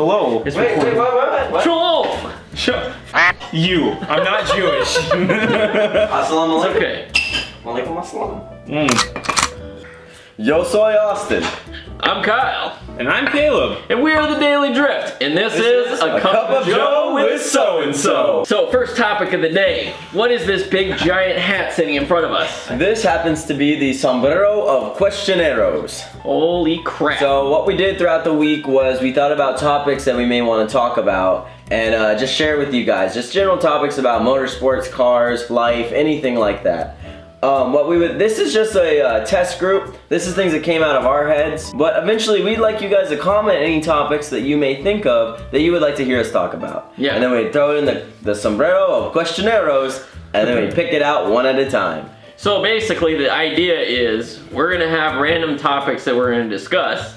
Hello. It's Wait, recording. what? Shalom! You. I'm not Jewish. Assalamu It's alaikum. okay. Walaikum assalam. Yo soy Austin. I'm Kyle. And I'm Caleb. And we are the Daily Drift. And this is a cup of Joe with so-and-so. So, first topic of the day. What is this big giant hat sitting in front of us? This happens to be the Sombrero of Questioneros. Holy crap. So what we did throughout the week was we thought about topics that we may want to talk about and just share with you guys. Just general topics about motorsports, cars, life, anything like that. This is just a test group. This is things that came out of our heads. But eventually we'd like you guys to comment any topics that you may think of that you would like to hear us talk about. Yeah. And then we'd throw it in the Sombrero of Questioneros and then we'd pick it out one at a time. So basically the idea is we're gonna have random topics that we're gonna discuss.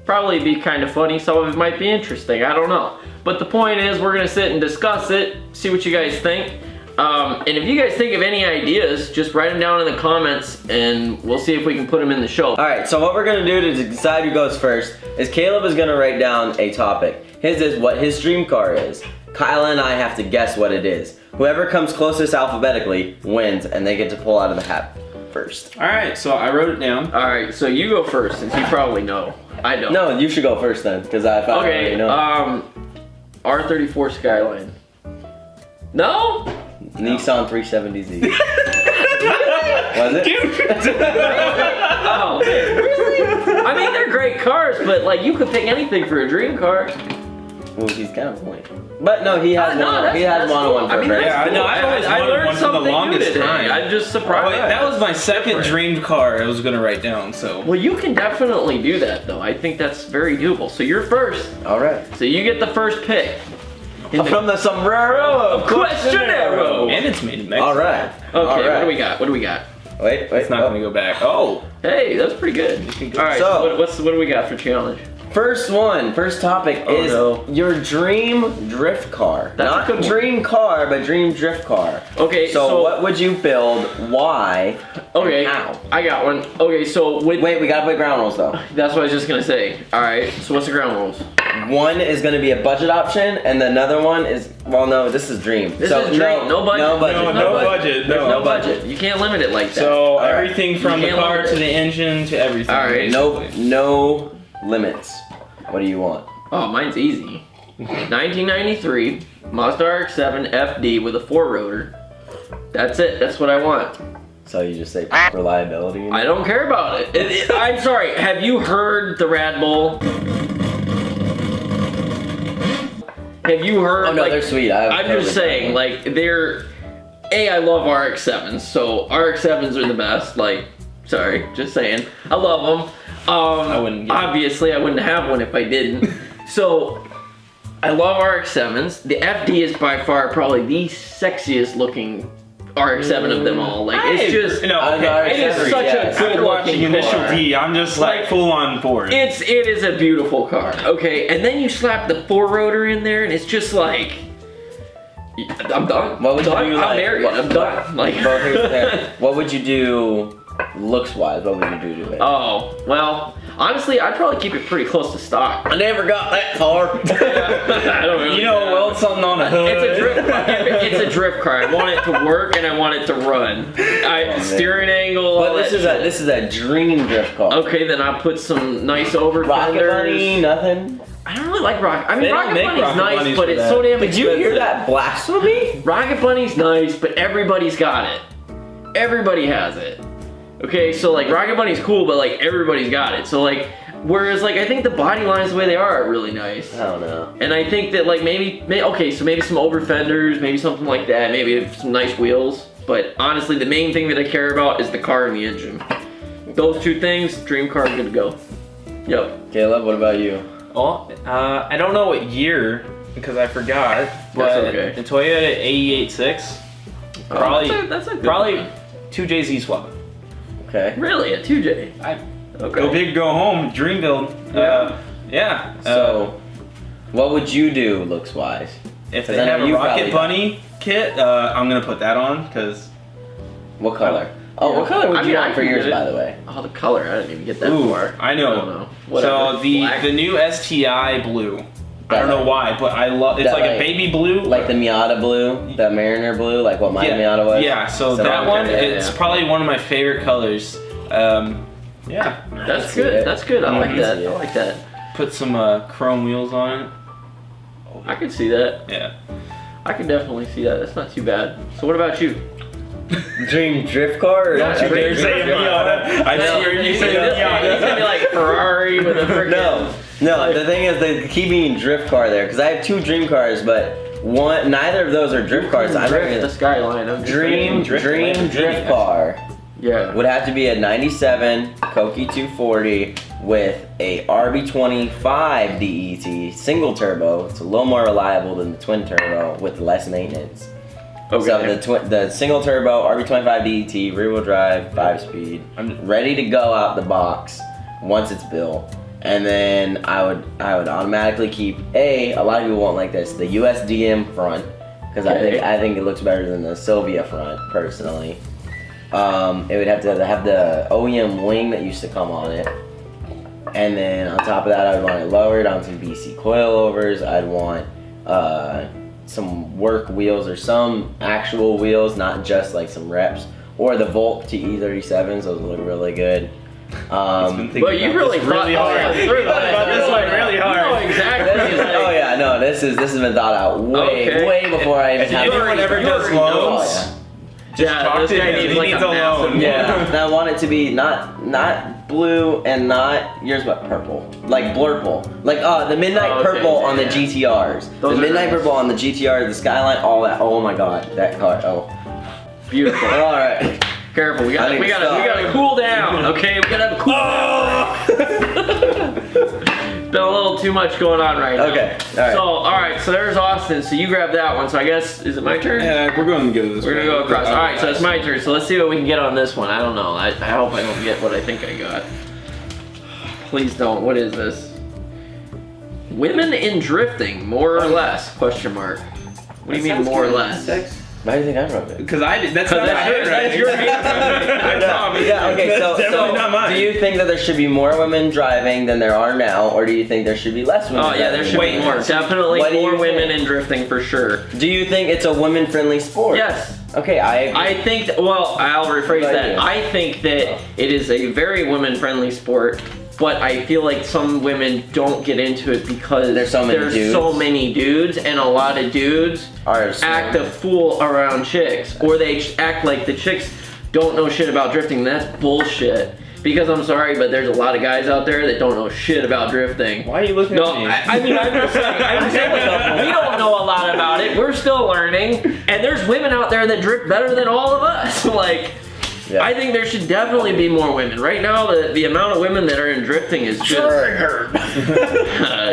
Probably be kind of funny, some of it might be interesting, I don't know. But the point is we're gonna sit and discuss it, see what you guys think. And if you guys think of any ideas, just write them down in the comments and we'll see if we can put them in the show. Alright, so what we're gonna do to decide who goes first is Caleb is gonna write down a topic. His is what his dream car is. Kyle and I have to guess what it is. Whoever comes closest alphabetically wins and they get to pull out of the hat first. Alright, so I wrote it down. Alright, so you go first since you probably know. I don't. No, you should go first then, because I thought I already Okay, know. R34 Skyline. No? Nissan 370Z. Was it? Oh, really? I mean, they're great cars, but like you could pick anything for a dream car. Well, he's kind of point. But no, he has No, one. He has one on one for I mean, first. that's Yeah, I know, cool. I've always I wanted learned one for the something new longest today. time. I'm just surprised. Wait, that was my second Different. dream car I was gonna write down, so. Well, you can definitely do that, though. I think that's very doable. So you're first. Alright. So you get the first pick. In the From the Sombrero of Questionero. And it's made in Mexico. Alright. Okay, what do we got? What do we got? Wait. It's not gonna go back. Oh! Hey, that's pretty good. All right, So- so what do we got for challenge? First topic Oh, is no. your dream drift car. That's a Not good one. dream car, but dream drift car. Okay, So what would you build? Why? Okay, And how? I got one. Okay, so with Wait, we gotta play ground rules though. that's what I was just gonna say. All right, so what's the ground rules? One is gonna be a budget option, and another one is no. This is dream. This is dream. No budget. No budget. No budget. There's no No budget. You can't limit it like that. So Alright. everything from You the can't car limit to it. the engine to everything. Alright. No limits. What do you want? Oh, mine's easy. 1993 Mazda RX-7 FD with a 4-rotor. That's it. That's what I want. So you just say reliability? I don't care about it. I'm sorry. Have you heard the Rad Bull? Have you heard? Oh no, like, they're sweet. I'm just saying, like, they're. I love RX-7s, so RX-7s are the best. Like, sorry, just saying. I love them. I wouldn't get it. Obviously, I wouldn't have one if I didn't. So, I love RX-7s. The FD is by far probably the sexiest looking RX-7 of them all. Like, it's just. No, I okay. know, It is RX-7, such yeah. a good After watching looking Initial car. D, I'm just like full on for it. It is a beautiful car, okay? And then you slap the 4-rotor in there, and it's just like, I'm done. What would you done. do, I'm like- married. I'm done. Like, Well, here's the thing. What would you do, looks wise? What would you do to it? oh well, honestly, I'd probably keep it pretty close to stock. I never got that car. I don't really. You know, weld something on the hood. It's a drift car. It's a drift car. I want it to work and I want it to run. Steering angle. But all this that is shit. a dream drift car. Okay, then I'll put some nice over Rocket fenders. Bunny, nothing. I don't really like Rocket. I mean, They don't Rocket make Bunny's Rocket nice, Bunnies but for it's that. so damn Did you hear expensive. that blasphemy? Rocket Bunny's nice, but everybody's got it. Everybody has it. Okay, so like Rocket Bunny's cool, but like everybody's got it. So like, whereas like I think the body lines the way they are really nice. I don't know. And I think that like maybe so maybe some over fenders, maybe something like that, maybe some nice wheels. But honestly, the main thing that I care about is the car and the engine. Those two things, dream car, good to go. Yep. Caleb, what about you? Well, I don't know what year because I forgot. But okay. the Toyota AE86, probably that's a good probably one. 2J Z swap. Okay. Really a 2J. Okay. Go big, go home, dream build. Yeah. So, what would you do, looks wise? If 'Cause they I know have a you Rocket probably Bunny kit, I'm gonna put that on because. What color? Oh, what color would I you mean, I want for can yours, get it. by the way? Oh, the color. I didn't even get that Ooh, far. I know. I don't know. Whatever. So the Black. new STI blue. I don't know why, but I love. It's That, like a baby blue. Like the Miata blue, the Mariner blue, like what my Miata was. Yeah, so that one, it's probably one of my favorite colors. Yeah. That's good. That's good. I like that. I like that. Put some chrome wheels on it. I can see that. Yeah. I can definitely see that. That's not too bad. So what about you? Dream drift car? Or Not your You're dream saying drift car. Miata. I swear you say It's Miata. gonna be like Ferrari with a freaking. No. The thing is, they keep meaning drift car there because I have 2 dream cars, but neither of those are drift cars. I'm Drift the Skyline. I'm just dream saying. drift car Yeah. would have to be a '97 Koki 240 with a RB25 DET single turbo. It's a little more reliable than the twin turbo with less maintenance. Okay. So the single turbo RB25 DET rear wheel drive 5-speed. I'm ready to go out the box once it's built. And then I would automatically keep a lot of people won't like this, the USDM front, because I think it looks better than the Sylvia front personally. It would have to have the OEM wing that used to come on it, and then on top of that I would want it lowered on some BC coilovers. I'd want some work wheels or some actual wheels, not just like some reps, or the Volk TE37s. Those look really good. But you really thought about this one really hard. You know exactly. Oh yeah, no, this has been thought out way before I even If had anyone ever does loans, just talk this to guy him. needs He like needs a a massive loan. Yeah, and I want it to be not blue and not yours, what, purple, like blurple, like the midnight purple on the GTRs, Those the are midnight nice. purple on the GTR, the Skyline, all that. Oh my God, that car. Oh, Beautiful. all right. Careful. We gotta cool down. Okay, we gotta have a cool down. Been a little too much going on right now. Okay, all right. So, alright, so there's Austin. So you grabbed that one. So I guess, is it my turn? Yeah, we're going to go this way. We're gonna go across. Alright, so it's my turn. So let's see what we can get on this one. I don't know. I hope I don't get what I think I got. Please don't. What is this? Women in drifting, more or less? Question mark. What do you mean more or less? Why do you think I wrote it? Because that's not That's my your, handwriting. that's your handwriting. Yeah, okay, so Definitely not mine. do you think that there should be more women driving than there are now, or do you think there should be less women Oh yeah, there driving? should be more. Definitely What do you more women think? in drifting for sure. Do you think it's a women-friendly sport? Yes. Okay, I agree. I think, well, I'll rephrase Good that. idea. I think that it is a very women-friendly sport, but I feel like some women don't get into it because There's so many dudes. and a lot of dudes Are act a fool around chicks, or they act like the chicks don't know shit about drifting. That's bullshit. Because I'm sorry, but there's a lot of guys out there that don't know shit about drifting. Why are you looking No, at me? I mean, I'm just saying, we don't know a lot about it. We're still learning, and there's women out there that drift better than all of us. Like, Yeah. I think there should definitely be more women. Right now, the amount of women that are in drifting is just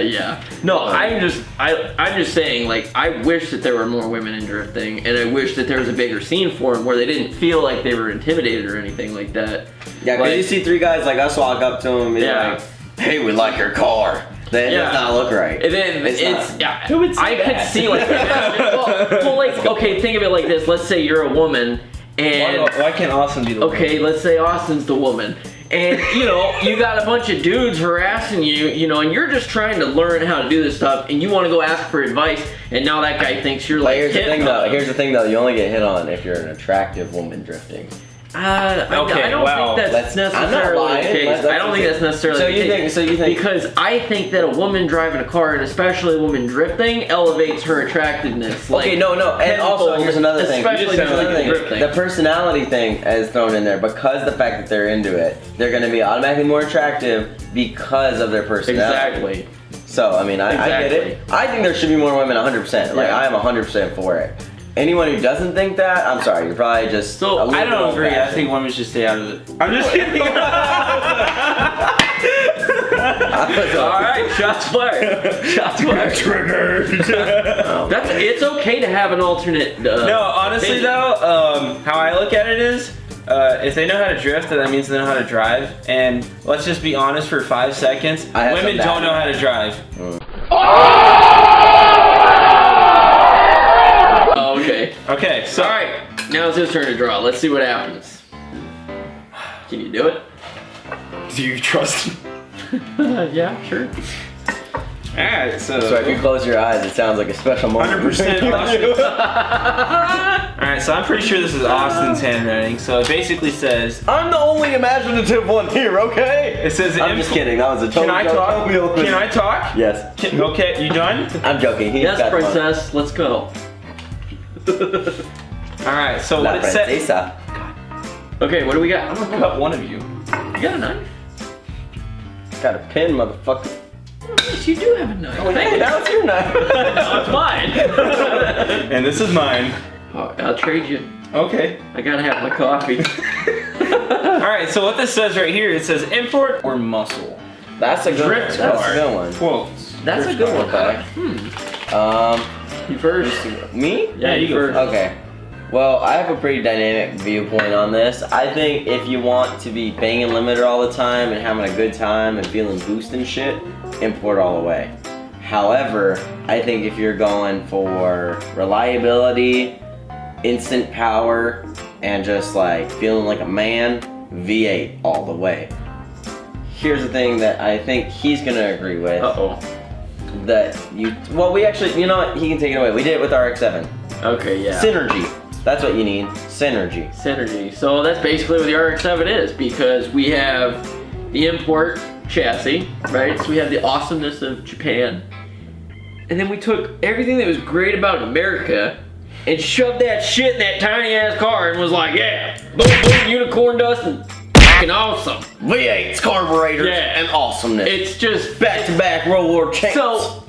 yeah. No, I'm just saying, like, I wish that there were more women in drifting, and I wish that there was a bigger scene for them where they didn't feel like they were intimidated or anything like that. Yeah, because Like- you see 3 guys like us walk up to him and be Yeah. like, "Hey, we like your car." That Yeah. does not look right. It's yeah. Who would say I could that? see like well, like okay, think of it like this. Let's say you're a woman, and Why can't Austin be the okay, let's say Austin's the woman. And, you know, you got a bunch of dudes harassing you, you know, and you're just trying to learn how to do this stuff, and you want to go ask for advice, and now that guy thinks you're But like here's the hitting thing, though. on him. Here's the thing, though. You only get hit on if you're an attractive woman drifting. I don't well, think that's I'm not necessarily lying. the case. That's I don't think that's necessarily So the you case. think? Because I think that a woman driving a car, and especially a woman drifting, elevates her attractiveness. Like, Okay, no, and also tenfold, here's another thing. Especially Here's another because of thing. drifting. The personality thing is thrown in there because the fact that they're into it, they're going to be automatically more attractive because of their personality. Exactly. So I mean, I get it. I think there should be more women, 100%. Like Yeah. I am 100% for it. Anyone who doesn't think that, I'm sorry, you're probably just. So, a little I bit don't agree. I old-fashioned. think women should stay out of it. I'm just kidding. All right, shots fired. Shots fired. Triggered. It's okay to have an alternate. No, honestly opinion. though, how I look at it is, if they know how to drift, then that means they know how to drive. And let's just be honest for 5 seconds. I have Women some don't bad know how to drive. Oh, okay. Okay, so All right, now it's his turn to draw. Let's see what happens. Can you do it? do you trust me? Yeah, sure. Alright, so100% Austin. Alright, so I'm pretty sure this is Austin's handwriting. So it basically says, I'm the only imaginative one here, okay? it says, I'm just kidding. That was a total Can I joke. talk? Can I talk? Yes. Okay, you done? I'm joking. He's Yes, got one. princess. Let's go. Alright, so La what it said. princesa. Okay, what do we got? I'm gonna cut one of you. You got a knife? Got a pin, motherfucker. Yes, you do have a knife. Hey, that was your knife. No, it's mine. And this is mine. Oh, I'll trade you. Okay. I gotta have my coffee. Alright, so what this says right here, it says import or muscle. That's a good Drift one. That's car. a good one. Quotes. That's a good one. Okay. You first. Me? Yeah, you you go first. Okay. Well, I have a pretty dynamic viewpoint on this. I think if you want to be banging limiter all the time and having a good time and feeling boost and shit, import all the way. However, I think if you're going for reliability, instant power, and just like feeling like a man, V8 all the way. Here's the thing that I think he's gonna agree with. Uh-oh. That we actually, you know what, he can take it away. We did it with our RX-7. Okay, yeah. Synergy. That's what you need. Synergy. Synergy. So that's basically what the RX-7 is, because we have the import chassis, right? So we have the awesomeness of Japan. And then we took everything that was great about America and shoved that shit in that tiny ass car and was like, yeah, boom, boom, unicorn dust and fucking awesome. V8's carburetor Yeah. and awesomeness. It's just back-to-back World War champs. so.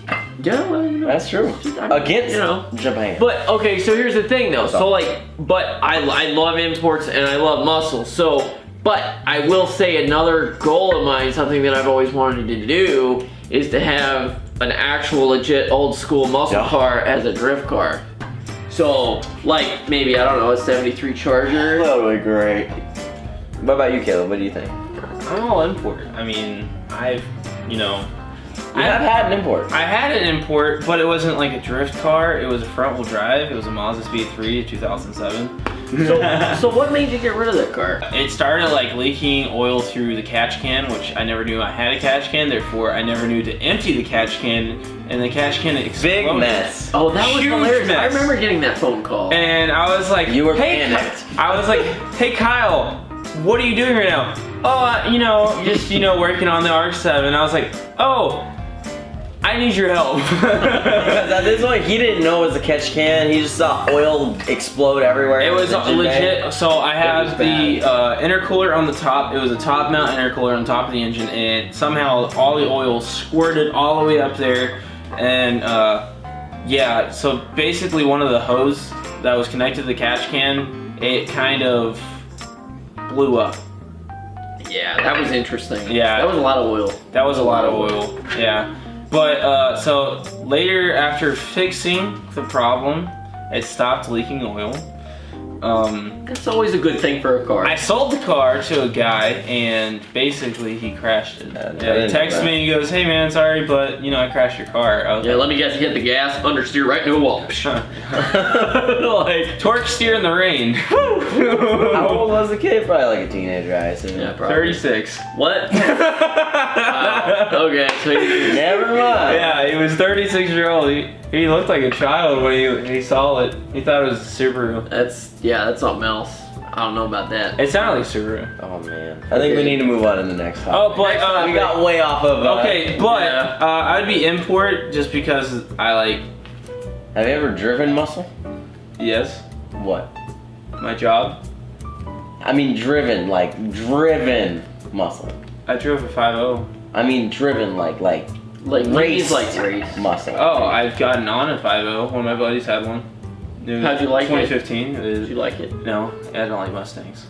Yeah, well, you know, That's true. Against you know. Japan. But okay, so here's the thing though. So like, but I love imports and I love muscle. So, but I will say another goal of mine, something that I've always wanted to do, is to have an actual legit old school muscle Yeah. car as a drift car. So like maybe, I don't know, a 73 Charger. That would be great. What about you, Caleb? What do you think? I'm all import. I mean, I have had an import. I had an import, but it wasn't like a drift car. It was a front wheel drive. It was a Mazda Speed 3 2007. So what made you get rid of that car? It started like leaking oil through the catch can, which I never knew I had a catch can. Therefore, I never knew to empty the catch can, and the catch can exploded. Big mess. Oh, that was Huge hilarious. mess. I remember getting that phone call. And I was like, You were hey, panicked. I was like, hey Kyle, what are you doing right now? Oh, just working on the RX-7. I was like, oh, I need your help. Because at this point, he didn't know it was a catch can. He just saw oil explode everywhere. It was Engine bay. legit. So I have was the intercooler on the top. It was a top mount intercooler on top of the engine, and somehow all the oil squirted all the way up there. And yeah, so basically one of the hose that was connected to the catch can, it kind of blew up. Yeah, that was interesting. Yeah. That was a lot of oil. That was a lot of oil. Yeah. But so later, after fixing the problem, it stopped leaking oil. That's always a good thing for a car. I sold the car to a guy, and basically he crashed it. I Yeah, didn't he know texted that. me and he goes, "Hey man, sorry, but I crashed your car." I was Yeah, let me guess, you hit the gas, understeer right into a wall. Like, torque steer in the rain. How old was the kid? Probably like a teenager, I assume. yeah, probably. 36. What? Wow. Okay, so you, Never mind. Yeah, he was 36 years old. He looked like a child when he saw it. He thought it was a Subaru. that's something else. I don't know about that. It sounded like Subaru. Oh man. I think we need to move on to the next topic. Oh, but we got way off of. okay, but yeah. I'd be import just because I like. Have you ever driven muscle? Yes, What? my job. I mean, driven muscle. I drove a 5.0. I mean, driven like Like, race, like race. muscle. Oh, I've gotten on a 5.0. One of my buddies had one. It was How'd you like it? 2015. Did you like it? No, I don't like Mustangs.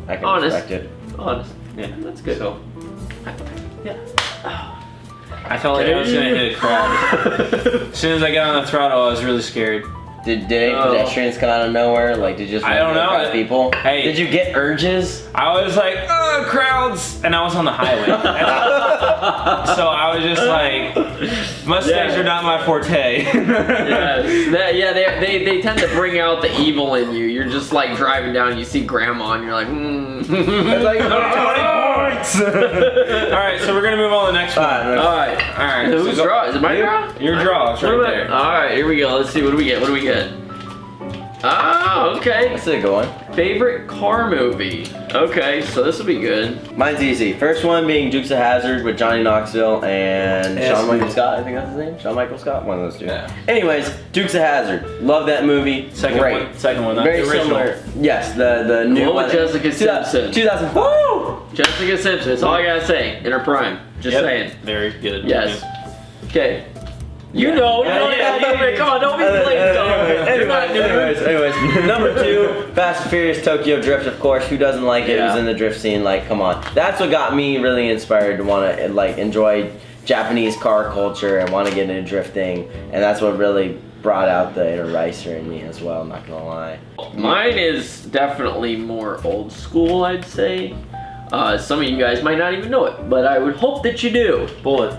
I can Honest. respect it. Honest. Yeah, That's good. So, Yeah. I felt like I was gonna hit a crowd. As soon as I got on the throttle, I was really scared. Did any Oh. pedestrians come out of nowhere? Like, did you just I don't run know. past people? Hey. Did you get urges? I was like, crowds, and I was on the highway. So I was just like, Mustangs Yeah. are not my forte. They tend to bring out the evil in you. You're just like driving down, you see grandma, and you're like, It's like, 20 points. sports. All right, so we're gonna move on to the next one. Alright. Alright. Whose draw? Is it my draw? Your draw. It's right there. Alright, here we go. Let's see. What do we get? What do we get? Oh, okay. That's a good one. Favorite car movie. Okay, so this will be good. Mine's easy. First one being Dukes of Hazzard with Johnny Knoxville and Yes, Sean Michael man. Scott. I think that's his name. Sean Michael Scott. One of those two. Yeah. Anyways, Dukes of Hazzard. Love that movie. Second Great. one. Second one. Not Very the original. similar. Yes, the new one with Jessica Simpson. 2004. Jessica Simpson. That's all I gotta say. In her prime. Just Yep. saying. Very good. Yes. Okay. You know that movie. Come on, don't be playing. Anyways, number 2, Fast and Furious Tokyo Drift, of course. Who doesn't like it? Yeah. Who's in the drift scene? Like, come on. That's what got me really inspired to want to like enjoy Japanese car culture and want to get into drifting. And that's what really brought out the inner racer in me as well. I'm not gonna lie. Mine is definitely more old school, I'd say. Some of you guys might not even know it, but I would hope that you do. Bullet.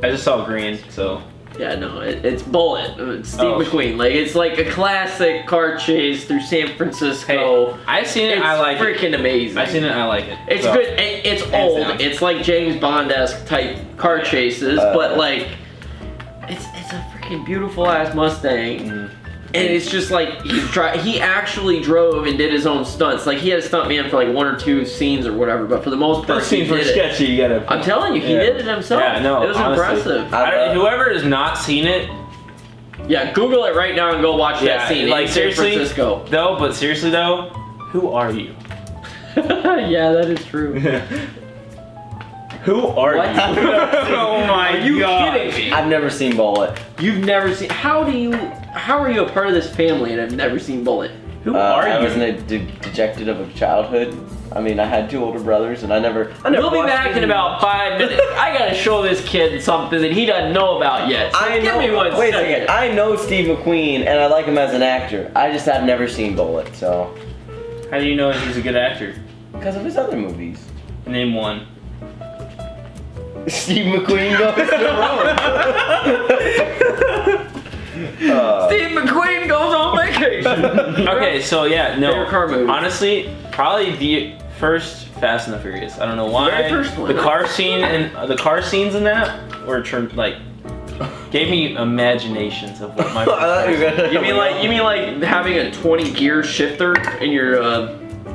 I just saw green, so. Yeah, no, it's Bullet. It's Steve Oh. McQueen. Like, it's like a classic car chase through San Francisco. Hey, I've seen it. It's I like it. freaking amazing. I've seen it. I like it. It's So, good. It's Hands old. down. It's like James Bond-esque type car chases, but like, it's a freaking beautiful ass Mustang. And it's just like he actually drove and did his own stunts. Like he had a stunt man for like 1 or 2 scenes or whatever, but for the most part, Those he scenes were did it. sketchy. You gotta. I'm telling you, he Yeah. did it himself. Yeah, no, it was honestly. impressive. Whoever has not seen it, Yeah, Google it right now and go watch that scene. like in San seriously, Francisco. though. But seriously though, who are you? Yeah, that is true. Who are What? you? Oh my Are you god! kidding me? I've never seen Bullet. You've never seen? How are you a part of this family and have never seen Bullet? Who are I you? was dejected of a childhood. I mean, I had 2 older brothers, and I never We'll be watched back in any- about 5 minutes. I gotta show this kid something that he doesn't know about yet. So I give know. me one Wait a second. second. I know Steve McQueen, and I like him as an actor. I just have never seen Bullet, so How do you know he's a good actor? because of his other movies. Name one. Steve McQueen goes to Rome. Steve McQueen goes on vacation. Okay, so yeah, no. Favorite car movie? Honestly, probably the first Fast and the Furious. I don't know why. Very first one. The car scene and the car scenes in that were like gave me imaginations of what my. I thought you were gonna- You mean like having a 20 gear shifter in your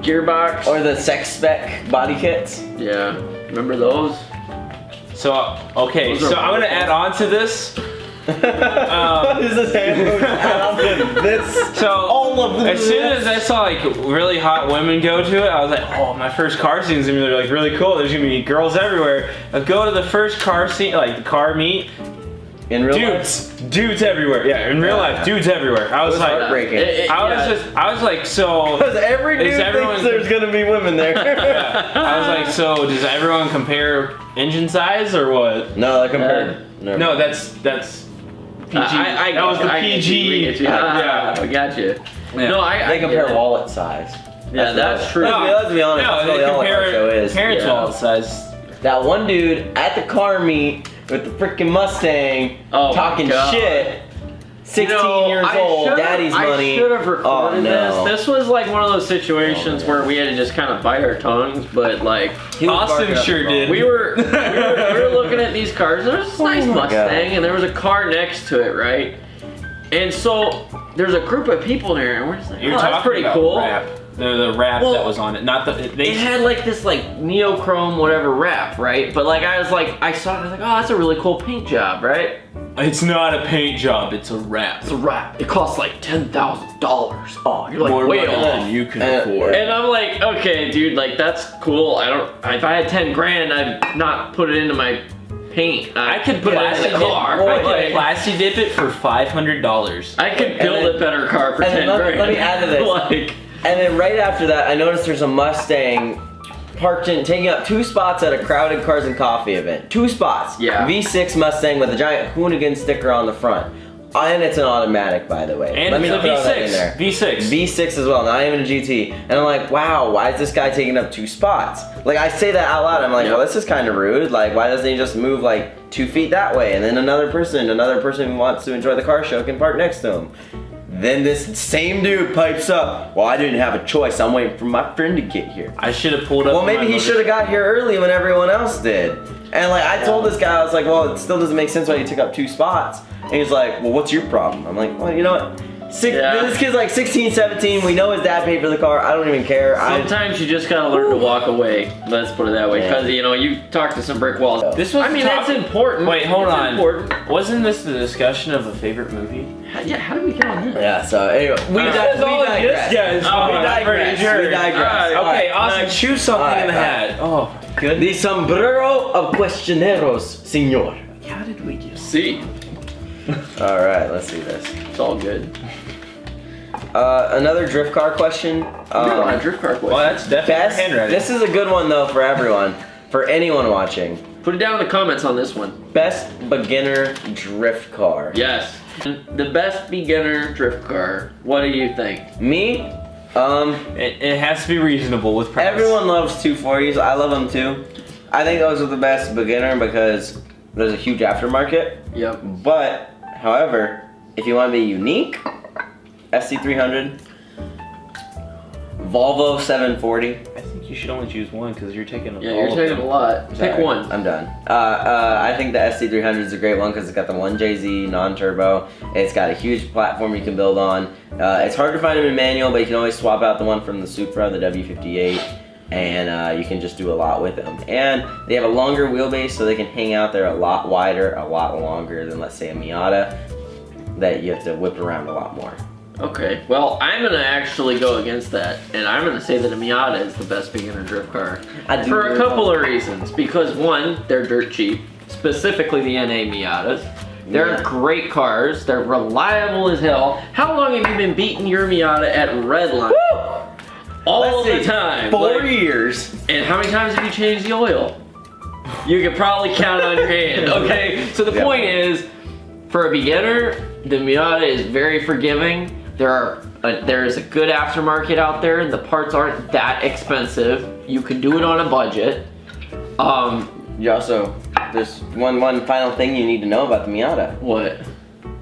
gearbox? or the sex spec body kits? Yeah, remember those? So okay, Those are so I'm gonna add on to this. What is this handbook? Add on to this. So All of as soon as I saw like really hot women go to it, I was like, oh, my first car scene's gonna be like really cool. There's gonna be girls everywhere. I go to the first car scene, like the car meet, In real life, dudes everywhere. Yeah, in real life, dudes everywhere. I was was like, heartbreaking. I was like, so. because every dude Is everyone- thinks there's gonna be women there. I was like, so does everyone compare engine size or what? No, they're compared. No, that's PG. I that was the I get PG. you, I get you. Yeah. I got you. Yeah. No, I They compare get it. wallet size. Yeah, that's true. Let's be honest. No, that's they really all a car compare show is. parents' Yeah. wallet size. That one dude at the car meet with the freaking Mustang Oh my talking God. shit. 16 years I old, should've- daddy's money. I should have recorded Oh, no. this. This was like one of those situations Oh, where we had to just kind of bite our tongues, but like He was Austin barking up sure the phone. did. we were looking at these cars. There was this nice my Mustang, God. and there was a car next to it, right? And so there's a group of people there, and we're just like, You're oh, talking that's pretty about cool. Wrap. The wrap Well, that was on it, not the. It had like this like neochrome whatever wrap, right? But like I was like, I saw it, I was like, oh, that's a really cool paint job, right? It's not a paint job. It's a wrap. It's a wrap. It costs like $10,000. Oh, you're like More way money off. than you can afford. And I'm like, okay, dude, like that's cool. If I had 10 grand, I'd not put it into my paint. I could put it plastic in the car. I Like, could plastic dip it for $500. I could build then- a better car for and 10 then let me- grand. let me add to this. Like, And then right after that, I noticed there's a Mustang parked in, taking up 2 spots at a crowded Cars and Coffee event. 2 spots. Yeah. V6 Mustang with a giant hoonigan sticker on the front. And it's an automatic, by the way. And Let me it's a throw that in there. V6. V6 as well, not even a GT. And I'm like, wow, why is this guy taking up 2 spots? Like, I say that out loud. I'm like, Yeah. well, this is kind of rude. Like, why doesn't he just move like 2 feet that way? And then another person who wants to enjoy the car show can park next to him. Then this same dude pipes up. Well, I didn't have a choice. I'm waiting for my friend to get here. I should have pulled up. Well, maybe he should have got here early when everyone else did. And like I told this guy, I was like, well, it still doesn't make sense why you took up 2 spots. And he's like, well, what's your problem? I'm like, well, you know what? This kid's like 16, 17. We know his dad paid for the car. I don't even care. Sometimes you just gotta learn to walk away. Let's put it that way, because you know you talk to some brick walls. This was. I mean, that's important. Wait, hold It's on. Important. Wasn't this the discussion of a favorite movie? How did we get on this? Yeah. So anyway, we digress. We digress. Okay, Austin, choose something in the hat. Oh, good. The Sombrero of Questioneros, señor. How did we get? See, All right, let's see this. it's all good. Another drift car question. Drift car question. Well, that's definitely Best. handwriting. This is a good one though for everyone, for anyone watching. Put it down in the comments on this one. Best beginner drift car. Yes. The best beginner drift car. What do you think? Me. It has to be reasonable with price. Everyone loves 240s. I love them too. I think those are the best beginner because there's a huge aftermarket. Yep. But, however, if you want to be unique, SC300, Volvo 740. I think you should only choose one because you're taking. Yeah, you're taking a lot. Pick Sorry, one. I'm done. I think the SC300 is a great one because it's got the 1JZ non-turbo. It's got a huge platform you can build on. It's hard to find them in manual, but you can always swap out the one from the Supra, the W58. And you can just do a lot with them. And they have a longer wheelbase, so they can hang out there a lot wider, a lot longer than, let's say, a Miata, that you have to whip around a lot more. Okay, well, I'm gonna actually go against that, and I'm gonna say that a Miata is the best beginner drift car. For a couple of reasons. Because one, they're dirt cheap, specifically the NA Miatas. They're great cars, they're reliable as hell. How long have you been beating your Miata at Redline? All the time. 4 years. And how many times have you changed the oil? You could probably count on your hand, okay? So the point is, for a beginner, the Miata is very forgiving. There is a good aftermarket out there. The parts aren't that expensive. You can do it on a budget. You also, there's one final thing you need to know about the Miata. What?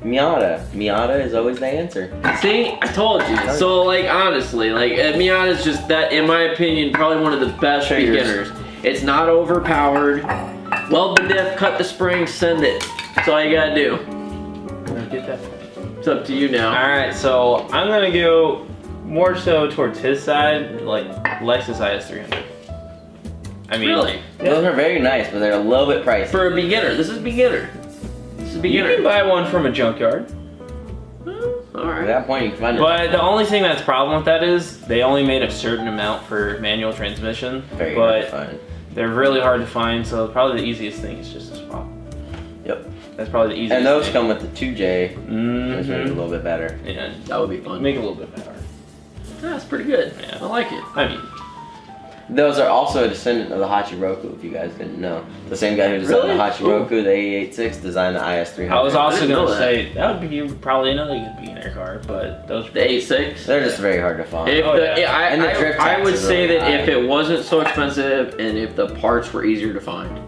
Miata is always the answer. See, I told you. So like honestly, like Miata is just that, in my opinion, probably one of the best beginners. It's not overpowered. Weld the diff, cut the springs, send it. That's all you gotta do. Get that. It's up to you now. All right, so I'm gonna go more so towards his side, like Lexus IS300. I mean, Really? Those are very nice, but they're a little bit pricey. For a beginner, this is beginner. This is you beginner. can buy one from a junkyard. All At right. that point, you can find it. But the only thing that's a problem with that is they only made a certain amount for manual transmission. Very hard to but find. they're really hard to find, so probably the easiest thing is just a swap. Yep. That's probably the easiest. And those thing. come with the 2J, which makes it a Mhm. little bit better. Yeah, That would be fun. make it a little bit better. That's pretty good. Yeah. I like it. I mean, Those are also a descendant of the Hachiroku, if you guys didn't know. The same guy who designed Really? the Hachiroku, the A86, designed the IS300. I was also didn't know gonna that. say that would be probably another good beginner car, but those. The A6. They're just very hard to find. If Oh, the, yeah. I, And the I- drift I tax would is say really that if high. it wasn't so expensive and if the parts were easier to find,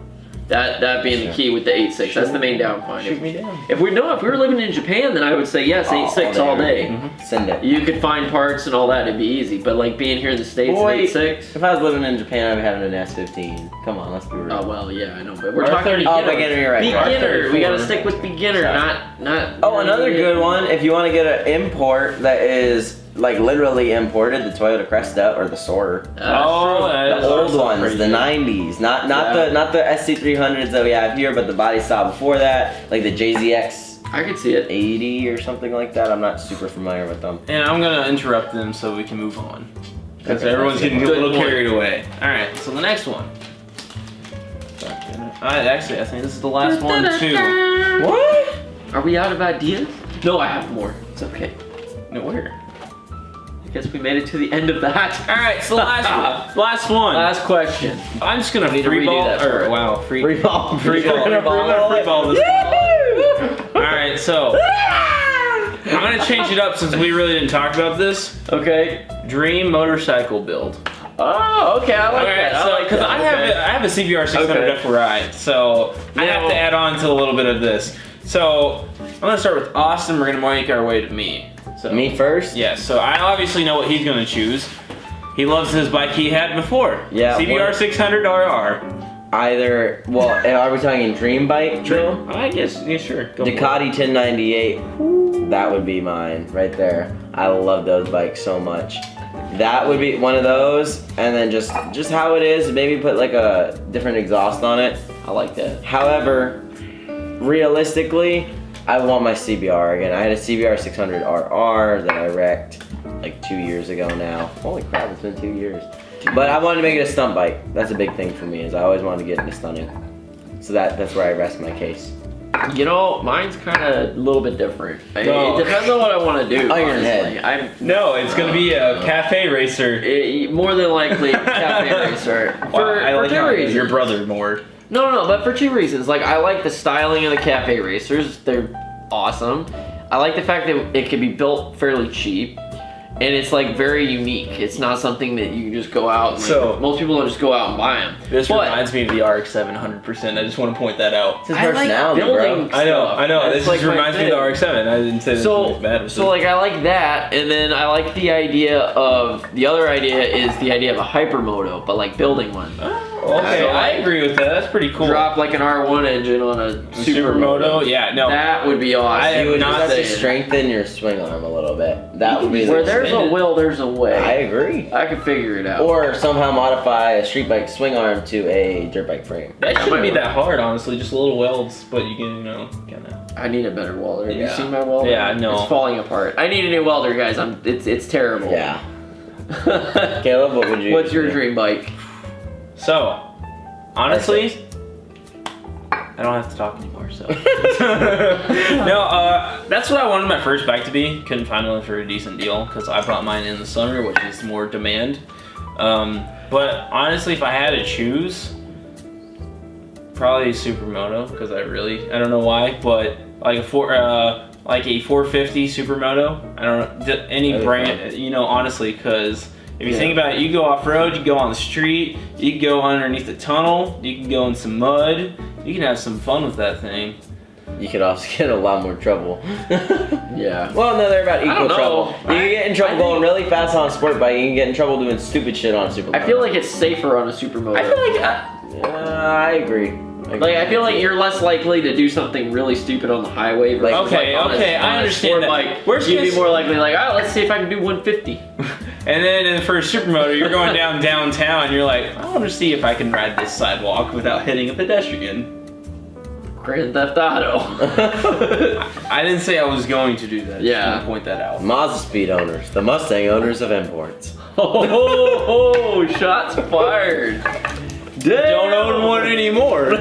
that being the key with the 8.6. That's the main downside. Shoot me down. If we were living in Japan, then I would say yes, 8.6 all day. Mhm. Send it. You could find parts and all that. It'd be easy. But like being here in the States, Boy. 8.6. If I was living in Japan, I'd be having an S15. Come on, let's be real. Oh well, yeah, I know. But we're Our talking 30 beginner. beginner, you're right. Our Beginner. We 34. gotta stick with beginner, Sorry. not. Oh, another good one. If you want to get an import that is like literally imported, the Toyota Cresta or the Soarer. Oh, that is The old also ones, pretty the good. 90s, not Yeah. the SC300s that we have here, but the body style before that, like the JZX I could see it. 80 or something like that. I'm not super familiar with them. And I'm gonna interrupt them so we can move on. Because Okay, everyone's that's getting a good little point. carried away. Alright, so the next one. Actually, I think this is the last one too. What? Are we out of ideas? No, I have more. It's okay. No, where? I guess we made it to the end of that. Alright, so last one. Last question. I'm just gonna need to free redo ball. that for Or, it. wow, Free ball. Free ball. Free ball. Free ball this one. Alright, so I'm gonna change it up since we really didn't talk about this. Okay. Dream motorcycle build. Oh, okay. I like Alright, that. so like because that. I have a CBR 600 Okay. F ride, so I have to add on to a little bit of this. So I'm gonna start with Austin. We're gonna make our way to me. So Me first? Yeah, so I obviously know what he's gonna choose. He loves his bike he had before. Yeah, CBR what- 600RR. Either, well, are we talking dream bike? Dream? I guess, yeah, sure. Go for it. Ducati 1098. That would be mine right there. I love those bikes so much. That would be one of those, and then just how it is, maybe put like a different exhaust on it. I like that. However, realistically, I want my CBR again. I had a CBR 600RR that I wrecked like 2 years ago now. Holy crap, it's been 2 years. But I wanted to make it a stunt bike. That's a big thing for me, is I always wanted to get into stunning. So that's where I rest my case. You know, mine's kind of a little bit different. No. It depends on what I want to do. Ironhead. honestly. No, it's gonna be a cafe racer. More than likely, cafe racer. I like two how reasons. your brother more. No, but for 2 reasons. Like, I like the styling of the cafe racers. They're awesome. I like the fact that it can be built fairly cheap. And it's like very unique. It's not something that you can just go out and So- most people don't just go out and buy them. This reminds me of the RX-7 100%. I just want to point that out. It's his I like personality, building bro. I know. stuff. This That's just like my reminds me of the thing. RX-7. I didn't say this was bad. So like I like that, and then I like the idea of the other idea is the idea of a hypermoto, but like building one. Okay, So, I like, agree with that. That's pretty cool. Drop like an R1 engine on a Supermoto. Yeah, no. That would be awesome. I am You would not just have to saying. strengthen your swing arm a little bit. That would be Where the there's a extended- will, there's a way. I agree. I can figure it out. Or somehow modify a street bike swing arm to a dirt bike frame. That shouldn't might be work. that hard, honestly. Just little welds, but you can, kind of. I need a better welder. Have you Yeah. seen my welder? Yeah, I know. It's falling apart. I need a new welder, guys. It's terrible. Yeah. Caleb, what would you What's your do? dream bike? So, honestly, I don't have to talk anymore, so. No, that's what I wanted my first bike to be. Couldn't find one for a decent deal because I bought mine in the summer, which is more demand. But honestly, if I had to choose, probably Supermoto because I don't know why, but like a 450 Supermoto. I don't know any That'd be brand, honestly, because. If you Yeah. think about it, you go off-road, you go on the street, you can go underneath the tunnel, you can go in some mud, you can have some fun with that thing. You could also get in a lot more trouble. Yeah. Well, no, they're about equal don't know. trouble. You can get in trouble I going think- really fast on a sport bike. You can get in trouble doing stupid shit on a super bike. I feel like it's safer on a Supermoto. I feel like I agree. Like, I feel like you're less likely to do something really stupid on the highway versus Okay, like on okay, a, I on a understand sport that. bike. Worst You'd be case- more likely like, oh, let's see if I can do 150. and then for a Supermoto, you're going downtown, you're like, I want to see if I can ride this sidewalk without hitting a pedestrian. Grand Theft Auto. I didn't say I was going to do that. Yeah. Just want to point that out. Mazda Speed owners, the Mustang owners of imports. Oh, shots fired. Don't own one anymore. It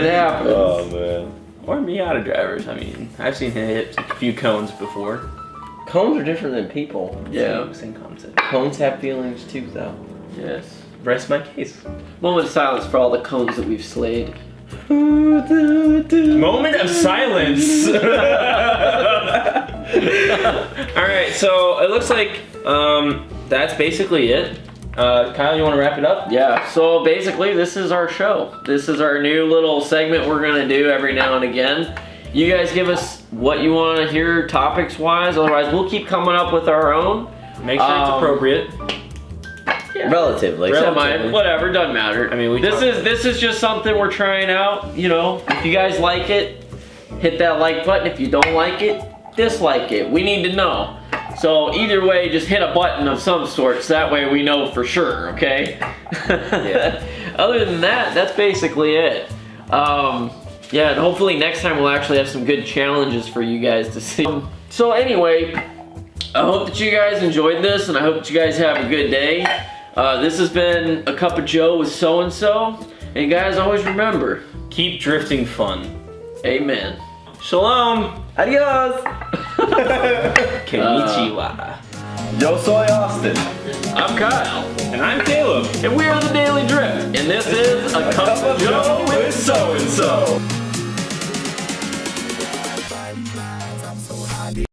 happens. Oh man. Or Miata drivers. I mean, I've seen him hit a few cones before. Cones are different than people. Yeah. Same concept. Cones have feelings too, though. Yes. Rest my case. Moment of silence for all the cones that we've slayed. Moment of silence. Alright, so it looks like that's basically it. Kyle, you want to wrap it up? Yeah, so basically this is our show. This is our new little segment we're gonna do every now and again. You guys give us what you want to hear topics wise, otherwise we'll keep coming up with our own. Make sure it's appropriate. Yeah. Relatively. Semi, whatever, doesn't matter. I mean, this is just something we're trying out, if you guys like it, hit that like button. If you don't like it, dislike it. We need to know. So either way, just hit a button of some sort, so that way we know for sure, okay? Yeah. Other than that, that's basically it. Yeah, and hopefully next time we'll actually have some good challenges for you guys to see. So anyway, I hope that you guys enjoyed this, and I hope that you guys have a good day. This has been A Cup of Joe with so-and-so, and guys, always remember, Keep drifting fun. amen. Shalom. Adios! Konnichiwa. Yo soy Austin. I'm Kyle, And I'm Caleb. and we are the Daily Drift, and this is A Cup of Joe with so-and-so.